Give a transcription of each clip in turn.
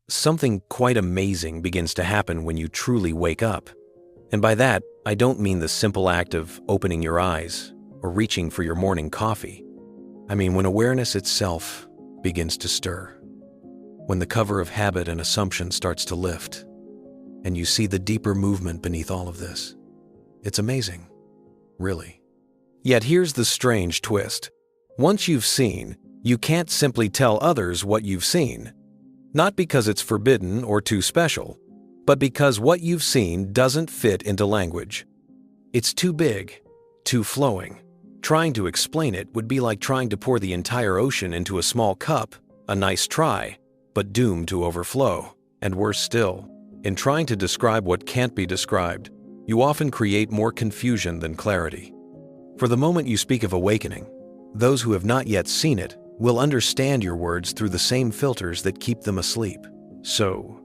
Something quite amazing begins to happen when you truly wake up. And by that, I don't mean the simple act of opening your eyes or reaching for your morning coffee. I mean when awareness itself begins to stir. When the cover of habit and assumption starts to lift, and you see the deeper movement beneath all of this. It's amazing, really. Yet here's the strange twist. Once you've seen, you can't simply tell others what you've seen. Not because it's forbidden or too special, but because what you've seen doesn't fit into language. It's too big, too flowing. Trying to explain it would be like trying to pour the entire ocean into a small cup, a nice try, but doomed to overflow. And worse still, in trying to describe what can't be described, you often create more confusion than clarity. For the moment you speak of awakening, those who have not yet seen it will understand your words through the same filters that keep them asleep. So,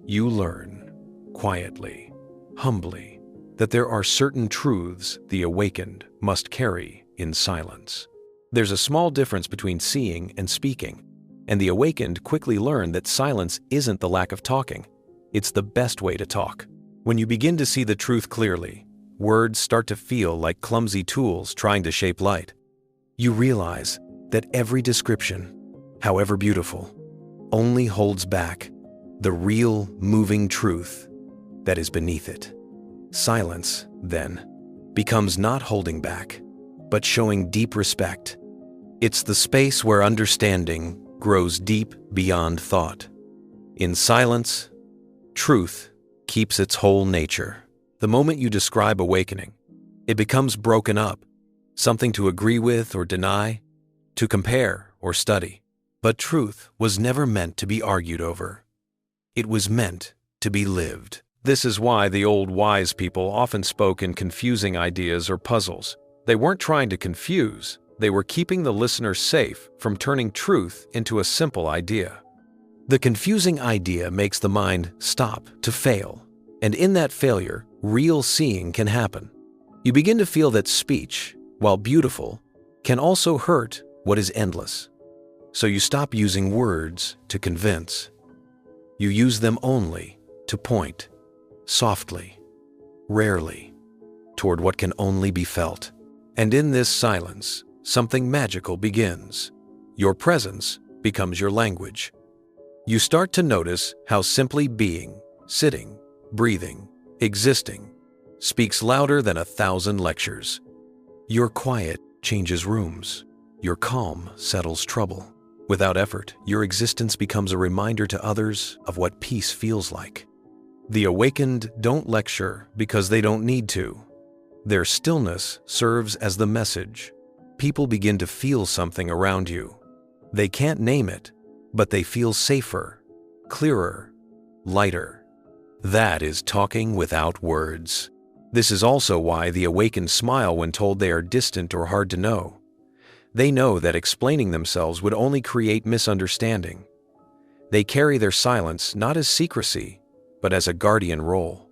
you learn, quietly, humbly, that there are certain truths the awakened must carry in silence. There's a small difference between seeing and speaking, and the awakened quickly learn that silence isn't the lack of talking. It's the best way to talk. When you begin to see the truth clearly, words start to feel like clumsy tools trying to shape light. You realize that every description, however beautiful, only holds back the real moving truth that is beneath it. Silence, then, becomes not holding back, but showing deep respect. It's the space where understanding grows deep beyond thought. In silence, truth keeps its whole nature. The moment you describe awakening, it becomes broken up, something to agree with or deny, to compare or study. But truth was never meant to be argued over. It was meant to be lived. This is why the old wise people often spoke in confusing ideas or puzzles. They weren't trying to confuse, they were keeping the listener safe from turning truth into a simple idea. The confusing idea makes the mind stop to fail, and in that failure, real seeing can happen. You begin to feel that speech, while beautiful, can also hurt what is endless. So you stop using words to convince. You use them only to point, softly, rarely, toward what can only be felt. And in this silence, something magical begins. Your presence becomes your language. You start to notice how simply being, sitting, breathing, existing, speaks louder than 1,000 lectures. Your quiet changes rooms. Your calm settles trouble. Without effort, your existence becomes a reminder to others of what peace feels like. The awakened don't lecture because they don't need to. Their stillness serves as the message. People begin to feel something around you. They can't name it, but they feel safer, clearer, lighter. That is talking without words. This is also why the awakened smile when told they are distant or hard to know. They know that explaining themselves would only create misunderstanding. They carry their silence not as secrecy, but as a guardian role.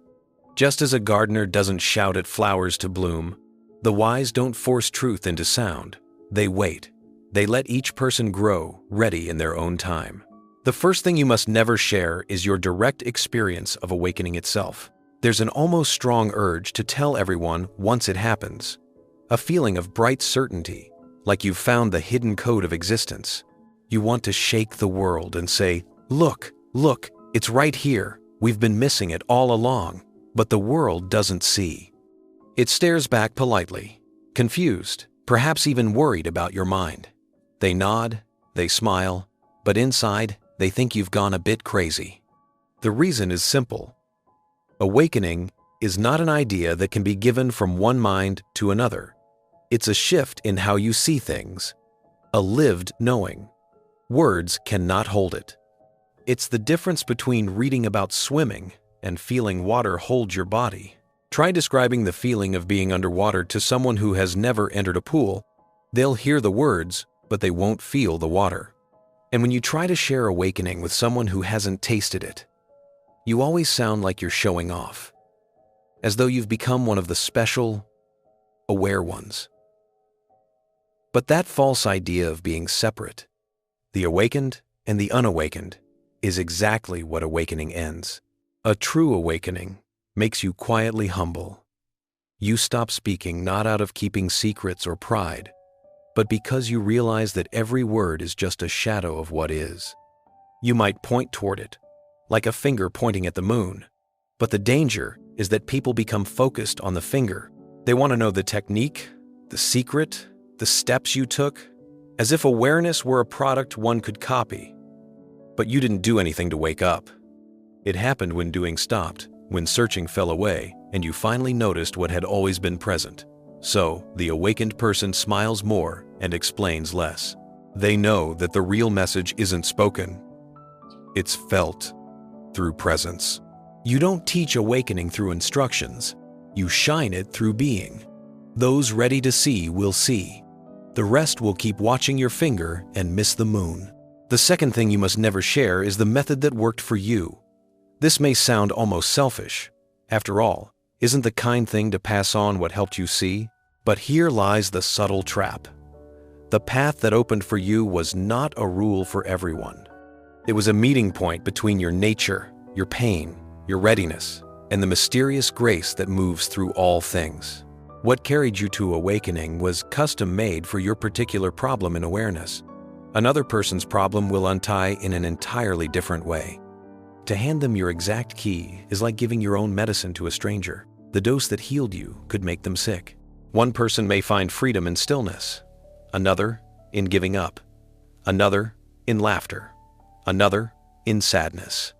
Just as a gardener doesn't shout at flowers to bloom, the wise don't force truth into sound. They wait. They let each person grow, ready in their own time. The first thing you must never share is your direct experience of awakening itself. There's an almost strong urge to tell everyone once it happens. A feeling of bright certainty, like you've found the hidden code of existence. You want to shake the world and say, look, it's right here. We've been missing it all along. But the world doesn't see. It stares back politely, confused, perhaps even worried about your mind. They nod, they smile, but inside, they think you've gone a bit crazy. The reason is simple. Awakening is not an idea that can be given from one mind to another. It's a shift in how you see things, a lived knowing. Words cannot hold it. It's the difference between reading about swimming and feeling water hold your body. Try describing the feeling of being underwater to someone who has never entered a pool. They'll hear the words, but they won't feel the water. And when you try to share awakening with someone who hasn't tasted it, you always sound like you're showing off, as though you've become one of the special, aware ones. But that false idea of being separate, the awakened and the unawakened, is exactly what awakening ends. A true awakening makes you quietly humble. You stop speaking not out of keeping secrets or pride, but because you realize that every word is just a shadow of what is. You might point toward it, like a finger pointing at the moon, but the danger is that people become focused on the finger. They want to know the technique, the secret, the steps you took, as if awareness were a product one could copy. But you didn't do anything to wake up. It happened when doing stopped, when searching fell away, and you finally noticed what had always been present. So, the awakened person smiles more and explains less. They know that the real message isn't spoken. It's felt through presence. You don't teach awakening through instructions. You shine it through being. Those ready to see will see. The rest will keep watching your finger and miss the moon. The second thing you must never share is the method that worked for you. This may sound almost selfish. After all, isn't the kind thing to pass on what helped you see? But here lies the subtle trap. The path that opened for you was not a rule for everyone. It was a meeting point between your nature, your pain, your readiness, and the mysterious grace that moves through all things. What carried you to awakening was custom-made for your particular problem in awareness. Another person's problem will untie in an entirely different way. To hand them your exact key is like giving your own medicine to a stranger. The dose that healed you could make them sick. One person may find freedom in stillness, another in giving up, another in laughter, another in sadness.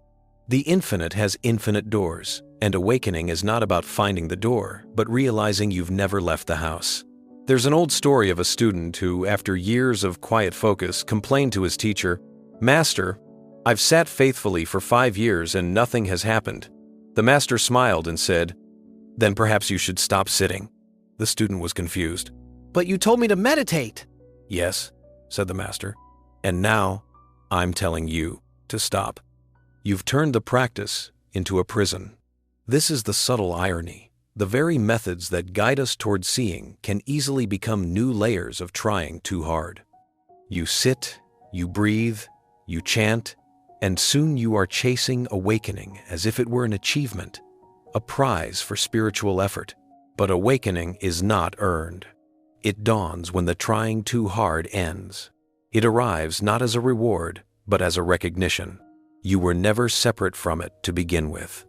The infinite has infinite doors, and awakening is not about finding the door, but realizing you've never left the house. There's an old story of a student who, after years of quiet focus, complained to his teacher, "Master, I've sat faithfully for 5 years and nothing has happened." The master smiled and said, "Then perhaps you should stop sitting." The student was confused. "But you told me to meditate." "Yes," said the master, "and now I'm telling you to stop. You've turned the practice into a prison." This is the subtle irony. The very methods that guide us toward seeing can easily become new layers of trying too hard. You sit, you breathe, you chant, and soon you are chasing awakening as if it were an achievement, a prize for spiritual effort. But awakening is not earned. It dawns when the trying too hard ends. It arrives not as a reward, but as a recognition. You were never separate from it to begin with.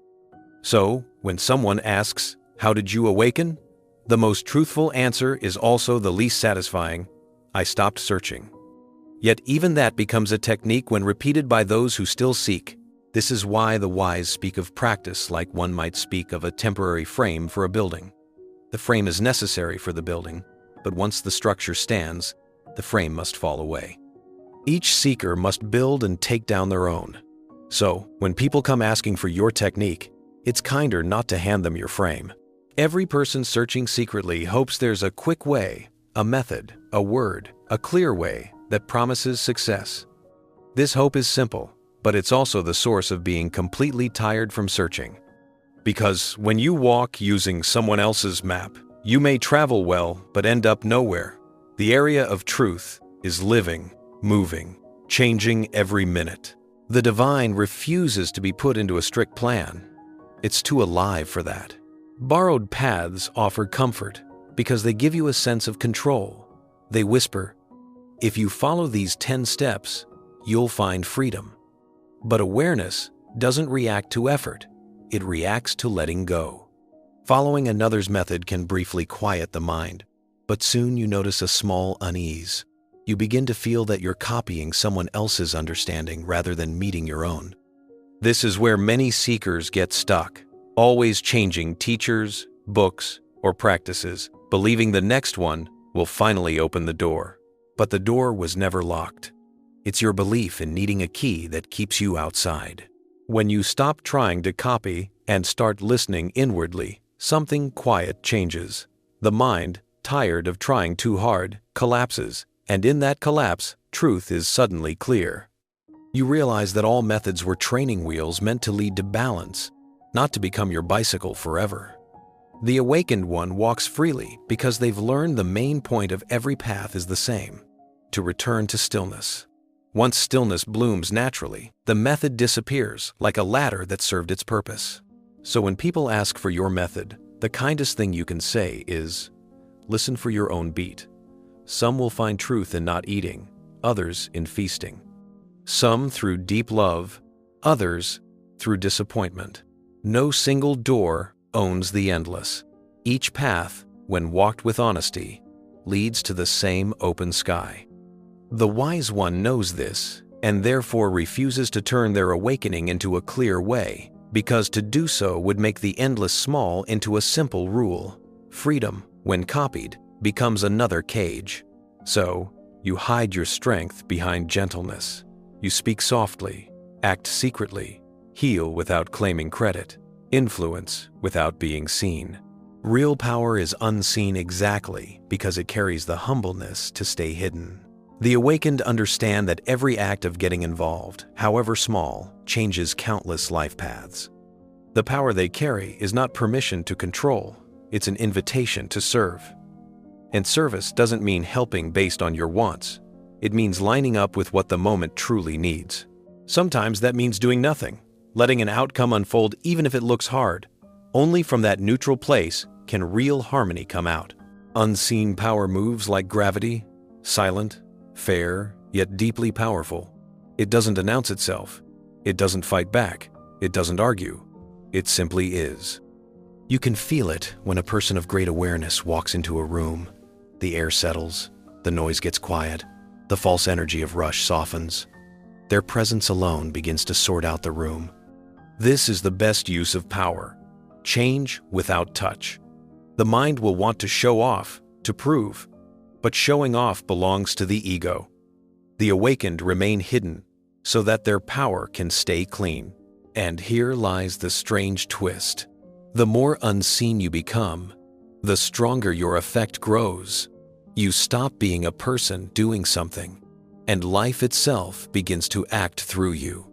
So, when someone asks, "How did you awaken?" the most truthful answer is also the least satisfying: "I stopped searching." Yet even that becomes a technique when repeated by those who still seek. This is why the wise speak of practice like one might speak of a temporary frame for a building. The frame is necessary for the building, but once the structure stands, the frame must fall away. Each seeker must build and take down their own. So, when people come asking for your technique, it's kinder not to hand them your frame. Every person searching secretly hopes there's a quick way, a method, a word, a clear way that promises success. This hope is simple, but it's also the source of being completely tired from searching. Because when you walk using someone else's map, you may travel well but end up nowhere. The area of truth is living, moving, changing every minute. The divine refuses to be put into a strict plan. It's too alive for that. Borrowed paths offer comfort because they give you a sense of control. They whisper, "If you follow these 10 steps, you'll find freedom." But awareness doesn't react to effort. It reacts to letting go. Following another's method can briefly quiet the mind, but soon you notice a small unease. You begin to feel that you're copying someone else's understanding rather than meeting your own. This is where many seekers get stuck, always changing teachers, books, or practices, believing the next one will finally open the door. But the door was never locked. It's your belief in needing a key that keeps you outside. When you stop trying to copy and start listening inwardly, something quiet changes. The mind, tired of trying too hard, collapses, and in that collapse, truth is suddenly clear. You realize that all methods were training wheels meant to lead to balance, not to become your bicycle forever. The awakened one walks freely because they've learned the main point of every path is the same: to return to stillness. Once stillness blooms naturally, the method disappears like a ladder that served its purpose. So when people ask for your method, the kindest thing you can say is, listen for your own beat. Some will find truth in not eating, others in feasting. Some through deep love, others through disappointment. No single door owns the endless. Each path, when walked with honesty, leads to the same open sky. The wise one knows this, and therefore refuses to turn their awakening into a clear way, because to do so would make the endless small into a simple rule. Freedom, when copied, becomes another cage. So, you hide your strength behind gentleness. You speak softly, act secretly, heal without claiming credit, influence without being seen. Real power is unseen exactly because it carries the humbleness to stay hidden. The awakened understand that every act of getting involved, however small, changes countless life paths. The power they carry is not permission to control, it's an invitation to serve. And service doesn't mean helping based on your wants. It means lining up with what the moment truly needs. Sometimes that means doing nothing, letting an outcome unfold even if it looks hard. Only from that neutral place can real harmony come out. Unseen power moves like gravity, silent, fair, yet deeply powerful. It doesn't announce itself. It doesn't fight back. It doesn't argue. It simply is. You can feel it when a person of great awareness walks into a room. The air settles, the noise gets quiet, the false energy of rush softens. Their presence alone begins to sort out the room. This is the best use of power. Change without touch. The mind will want to show off, to prove, but showing off belongs to the ego. The awakened remain hidden so that their power can stay clean. And here lies the strange twist. The more unseen you become, the stronger your effect grows. You stop being a person doing something, and life itself begins to act through you.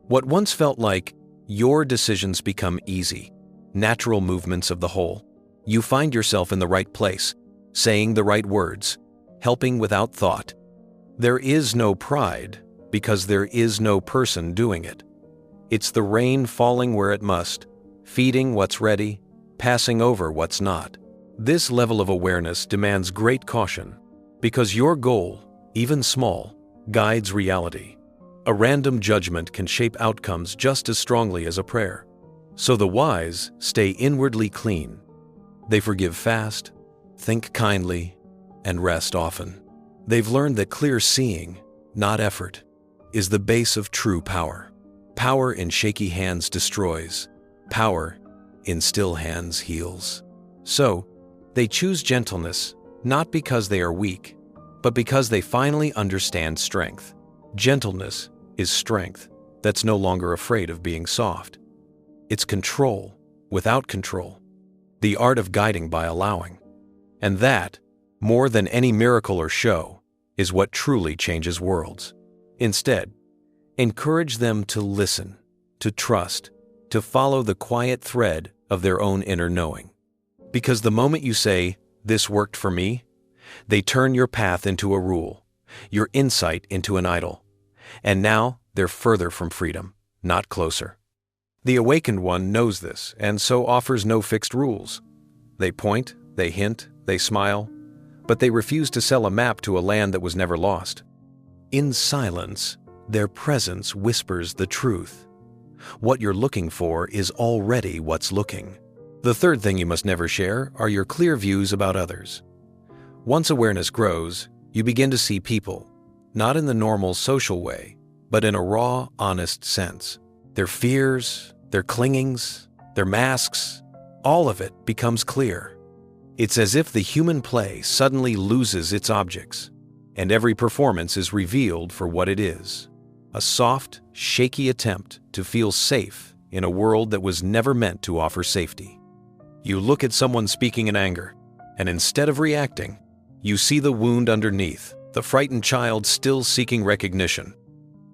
What once felt like your decisions become easy, natural movements of the whole. You find yourself in the right place, saying the right words, helping without thought. There is no pride because there is no person doing it. It's the rain falling where it must, feeding what's ready, passing over what's not. This level of awareness demands great caution because your goal, even small, guides reality. A random judgment can shape outcomes just as strongly as a prayer. So the wise stay inwardly clean. They forgive fast, think kindly, and rest often. They've learned that clear seeing, not effort, is the base of true power. Power in shaky hands destroys. Power in still hands heals. So, they choose gentleness not because they are weak, but because they finally understand strength. Gentleness is strength that's no longer afraid of being soft. It's control without control, the art of guiding by allowing. And that, more than any miracle or show, is what truly changes worlds. Instead, encourage them to listen, to trust, to follow the quiet thread of their own inner knowing. Because the moment you say, "This worked for me," they turn your path into a rule, your insight into an idol. And now they're further from freedom, not closer. The awakened one knows this and so offers no fixed rules. They point, they hint, they smile, but they refuse to sell a map to a land that was never lost. In silence, their presence whispers the truth. What you're looking for is already what's looking. The third thing you must never share are your clear views about others. Once awareness grows, you begin to see people, not in the normal social way, but in a raw, honest sense. Their fears, their clingings, their masks, all of it becomes clear. It's as if the human play suddenly loses its objects, and every performance is revealed for what it is. A soft, shaky attempt to feel safe in a world that was never meant to offer safety. You look at someone speaking in anger, and instead of reacting, you see the wound underneath, the frightened child still seeking recognition.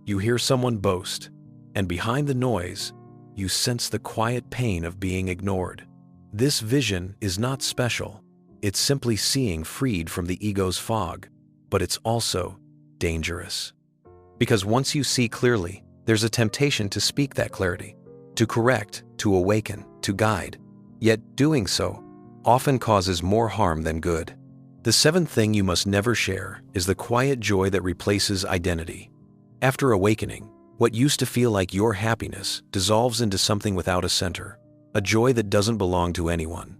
You hear someone boast, and behind the noise, you sense the quiet pain of being ignored. This vision is not special. It's simply seeing freed from the ego's fog, but it's also dangerous. Because once you see clearly, there's a temptation to speak that clarity, to correct, to awaken, to guide. Yet doing so often causes more harm than good. The seventh thing you must never share is the quiet joy that replaces identity. After awakening, what used to feel like your happiness dissolves into something without a center, a joy that doesn't belong to anyone.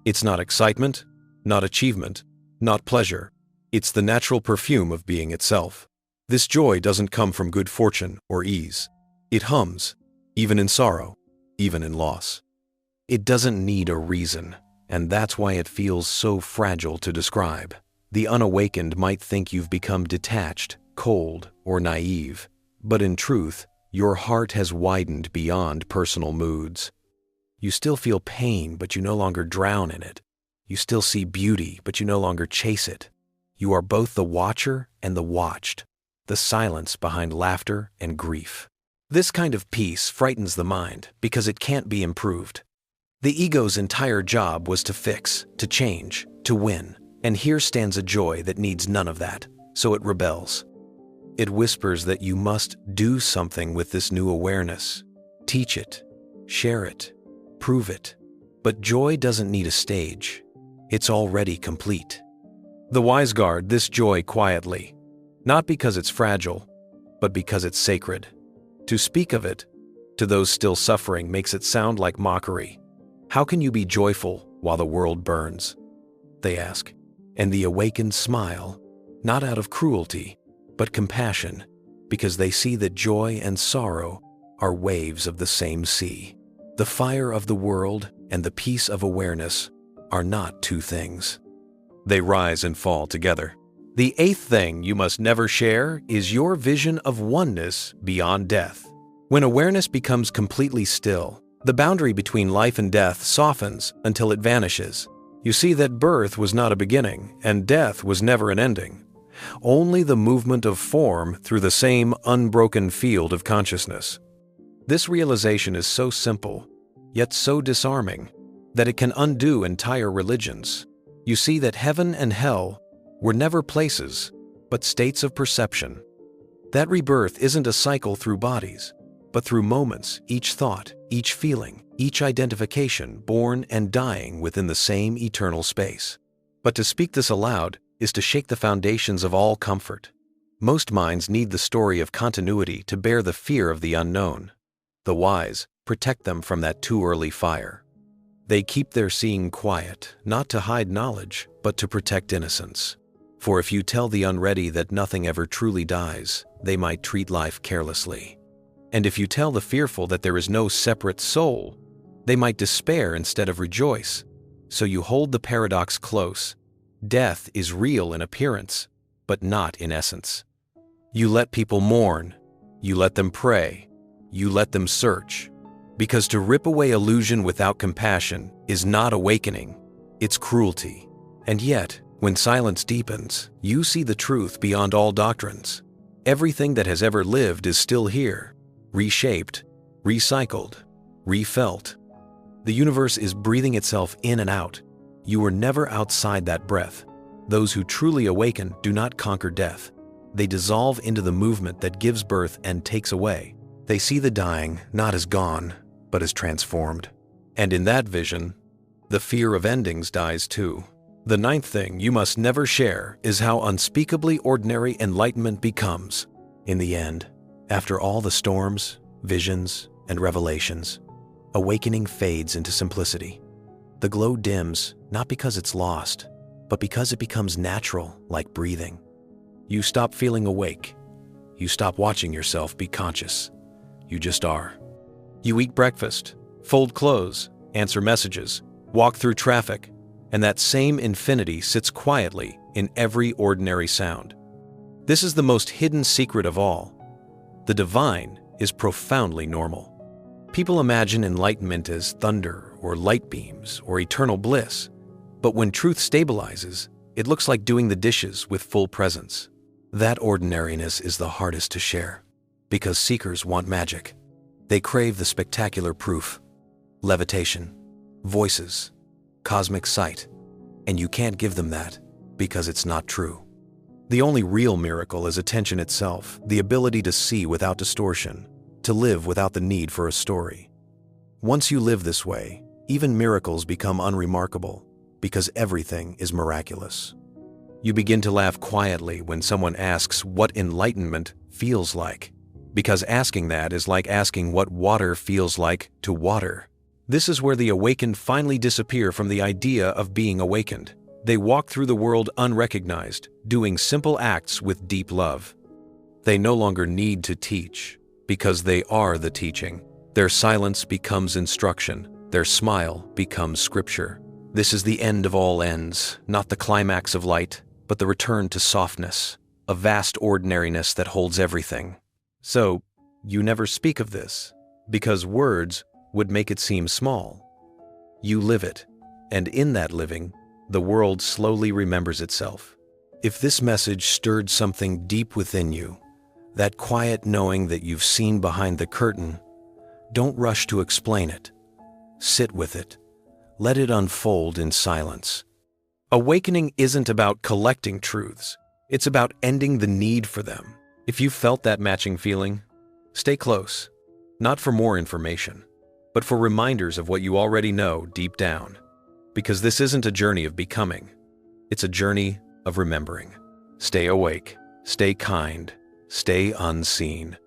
It's not excitement, not achievement, not pleasure. It's the natural perfume of being itself. This joy doesn't come from good fortune or ease. It hums, even in sorrow, even in loss. It doesn't need a reason, and that's why it feels so fragile to describe. The unawakened might think you've become detached, cold, or naive, but in truth, your heart has widened beyond personal moods. You still feel pain, but you no longer drown in it. You still see beauty, but you no longer chase it. You are both the watcher and the watched, the silence behind laughter and grief. This kind of peace frightens the mind because it can't be improved. The ego's entire job was to fix, to change, to win, and here stands a joy that needs none of that, so it rebels. It whispers that you must do something with this new awareness. Teach it, share it, prove it. But joy doesn't need a stage. It's already complete. The wise guard this joy quietly, not because it's fragile, but because it's sacred. To speak of it, to those still suffering, makes it sound like mockery. How can you be joyful while the world burns? They ask, and the awakened smile, not out of cruelty, but compassion, because they see that joy and sorrow are waves of the same sea. The fire of the world and the peace of awareness are not two things. They rise and fall together. The eighth thing you must never share is your vision of oneness beyond death. When awareness becomes completely still, the boundary between life and death softens until it vanishes. You see that birth was not a beginning and death was never an ending. Only the movement of form through the same unbroken field of consciousness. This realization is so simple, yet so disarming, that it can undo entire religions. You see that heaven and hell were never places, but states of perception. That rebirth isn't a cycle through bodies, but through moments, each thought, each feeling, each identification born and dying within the same eternal space. But to speak this aloud is to shake the foundations of all comfort. Most minds need the story of continuity to bear the fear of the unknown. The wise protect them from that too early fire. They keep their seeing quiet, not to hide knowledge, but to protect innocence. For if you tell the unready that nothing ever truly dies, they might treat life carelessly. And if you tell the fearful that there is no separate soul, they might despair instead of rejoice. So you hold the paradox close. Death is real in appearance, but not in essence. You let people mourn, you let them pray, you let them search. Because to rip away illusion without compassion is not awakening, it's cruelty. And yet, when silence deepens, you see the truth beyond all doctrines. Everything that has ever lived is still here, reshaped, recycled, refelt. The universe is breathing itself in and out. You were never outside that breath. Those who truly awaken do not conquer death. They dissolve into the movement that gives birth and takes away. They see the dying not as gone, but as transformed. And in that vision, the fear of endings dies too. The ninth thing you must never share is how unspeakably ordinary enlightenment becomes. In the end, after all the storms, visions, and revelations, awakening fades into simplicity. The glow dims not because it's lost, but because it becomes natural, like breathing. You stop feeling awake. You stop watching yourself be conscious. You just are. You eat breakfast, fold clothes, answer messages, walk through traffic, and that same infinity sits quietly in every ordinary sound. This is the most hidden secret of all. The divine is profoundly normal. People imagine enlightenment as thunder or light beams or eternal bliss, but when truth stabilizes, it looks like doing the dishes with full presence. That ordinariness is the hardest to share, because seekers want magic. They crave the spectacular proof, levitation, voices, cosmic sight, and you can't give them that because it's not true. The only real miracle is attention itself, the ability to see without distortion, to live without the need for a story. Once you live this way, even miracles become unremarkable, because everything is miraculous. You begin to laugh quietly when someone asks what enlightenment feels like, because asking that is like asking what water feels like to water. This is where the awakened finally disappear from the idea of being awakened. They walk through the world unrecognized, doing simple acts with deep love. They no longer need to teach, because they are the teaching. Their silence becomes instruction. Their smile becomes scripture. This is the end of all ends, not the climax of light, but the return to softness, a vast ordinariness that holds everything. So, you never speak of this, because words would make it seem small. You live it, and in that living, the world slowly remembers itself. If this message stirred something deep within you, that quiet knowing that you've seen behind the curtain, don't rush to explain it. Sit with it. Let it unfold in silence. Awakening isn't about collecting truths. It's about ending the need for them. If you felt that matching feeling, stay close. Not for more information, but for reminders of what you already know deep down. Because this isn't a journey of becoming. It's a journey of remembering. Stay awake. Stay kind. Stay unseen.